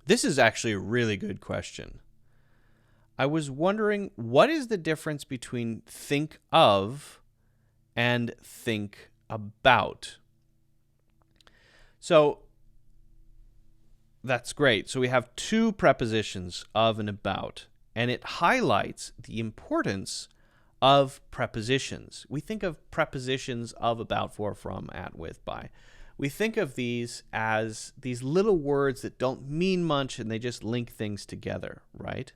This is actually a really good question. I was wondering, what is the difference between think of and think about? So that's great. So we have two prepositions, of and about, and it highlights the importance of prepositions. We think of prepositions of, about, for, from, at, with, by. We think of these as these little words that don't mean much and they just link things together, right?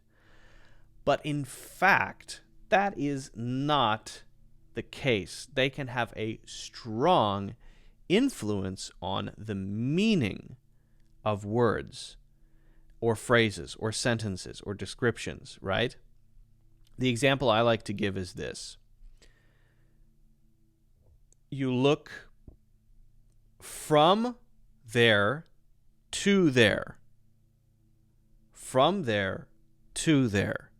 But in fact, that is not the case. They can have a strong influence on the meaning of words or phrases or sentences or descriptions, right? The example I like to give is this. You look from there to there. From there to there.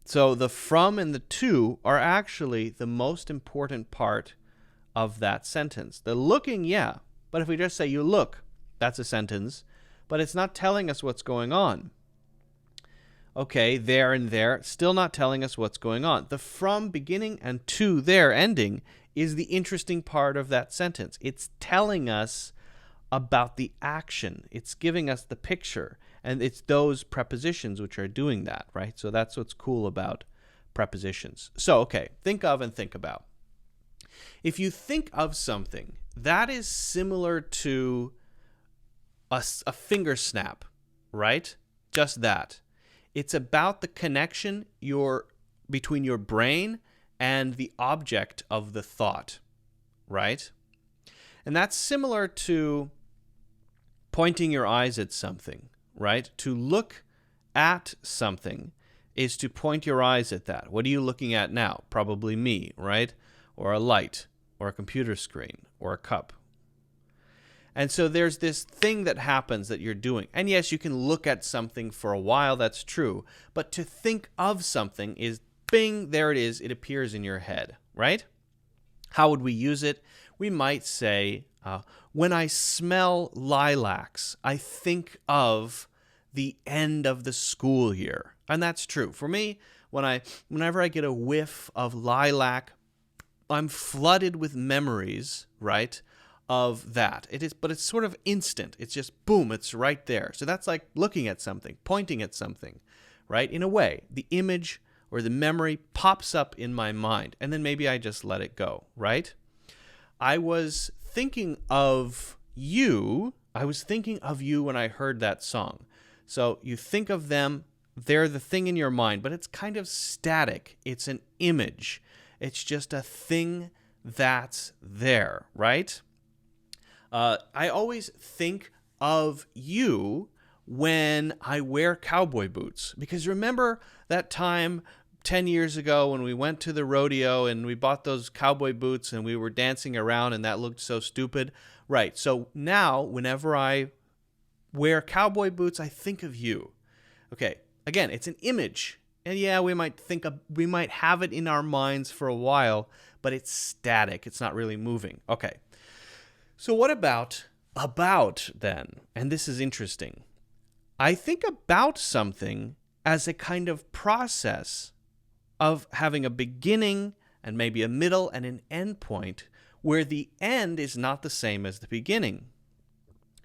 So the from and the to are actually the most important part of that sentence. The looking, yeah, but if we just say you look, that's a sentence, but it's not telling us what's going on. Okay, there and there, still not telling us what's going on. The from beginning and to there ending is the interesting part of that sentence. It's telling us about the action. It's giving us the picture. And it's those prepositions which are doing that, right? So that's what's cool about prepositions. So, okay, think of and think about. If you think of something, that is similar to a finger snap, right? Just that. It's about the connection between your brain and the object of the thought, right? And that's similar to pointing your eyes at something, right? To look at something is to point your eyes at that. What are you looking at now? Probably me, right? Or a light, or a computer screen, or a cup. And so there's this thing that happens that you're doing. And yes, you can look at something for a while, that's true. But to think of something is, bing, there it is, it appears in your head, right? How would we use it? We might say, when I smell lilacs, I think of the end of the school year. And that's true. For me, whenever I get a whiff of lilac, I'm flooded with memories, right, of that. But it's sort of instant. It's just boom, it's right there. So that's like looking at something, pointing at something, right? In a way, the image or the memory pops up in my mind, and then maybe I just let it go, right? I was thinking of you. I was thinking of you when I heard that song. So you think of them, they're the thing in your mind, but it's kind of static. It's an image. It's just a thing that's there, right? I always think of you when I wear cowboy boots, because remember that time 10 years ago when we went to the rodeo and we bought those cowboy boots and we were dancing around and that looked so stupid? Right. So now whenever I wear cowboy boots, I think of you. Okay. Again, it's an image. And yeah, we might have it in our minds for a while, but it's static. It's not really moving. Okay. So what about then? And this is interesting. I think about something as a kind of process of having a beginning and maybe a middle and an end point where the end is not the same as the beginning.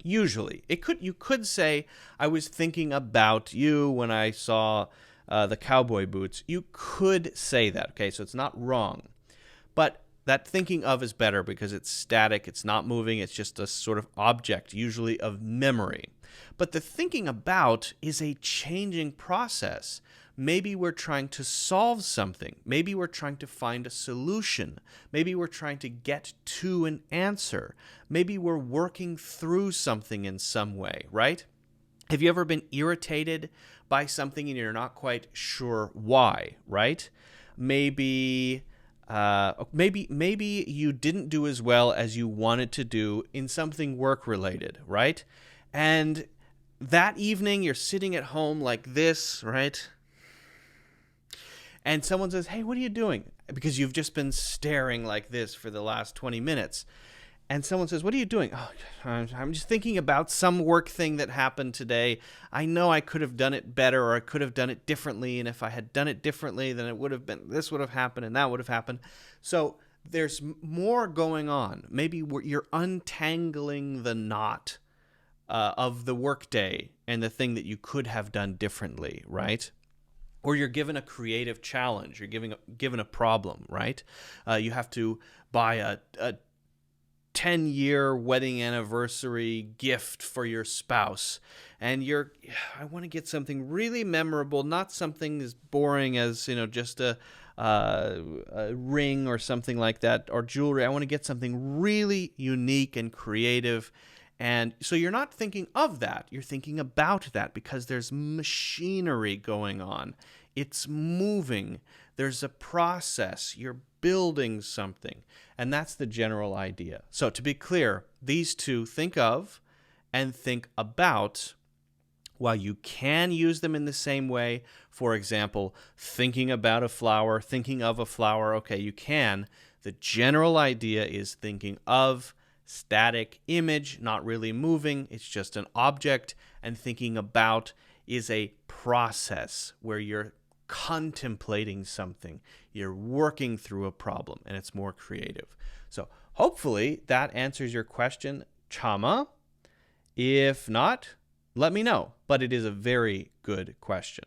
Usually. You could say, I was thinking about you when I saw the cowboy boots. You could say that, okay? So it's not wrong. But that thinking of is better because it's static, it's not moving, it's just a sort of object, usually of memory. But the thinking about is a changing process. Maybe we're trying to solve something. Maybe we're trying to find a solution. Maybe we're trying to get to an answer. Maybe we're working through something in some way, right? Have you ever been irritated by something and you're not quite sure why, right? Maybe you didn't do as well as you wanted to do in something work-related, right? And that evening you're sitting at home like this, right? And someone says, hey, what are you doing? Because you've just been staring like this for the last 20 minutes. and someone says, "What are you doing?" "Oh, I'm just thinking about some work thing that happened today. I know I could have done it better, or I could have done it differently. And if I had done it differently, then it would have been, this would have happened and that would have happened." So there's more going on. Maybe you're untangling the knot of the workday and the thing that you could have done differently, right? Or you're given a creative challenge. You're given a problem, right? You have to buy a 10-year wedding anniversary gift for your spouse, and I want to get something really memorable, not something as boring as, just a ring or something like that, or jewelry. I want to get something really unique and creative. And so you're not thinking of that, you're thinking about that, because there's machinery going on. It's moving. There's a process. You're building something. And that's the general idea. So to be clear, these two, think of and think about, while you can use them in the same way. For example, thinking about a flower, thinking of a flower, okay, you can. The general idea is thinking of, static image, not really moving, it's just an object, and thinking about is a process where you're contemplating something, you're working through a problem, and it's more creative. So hopefully that answers your question, Chama. If not, let me know, but it is a very good question.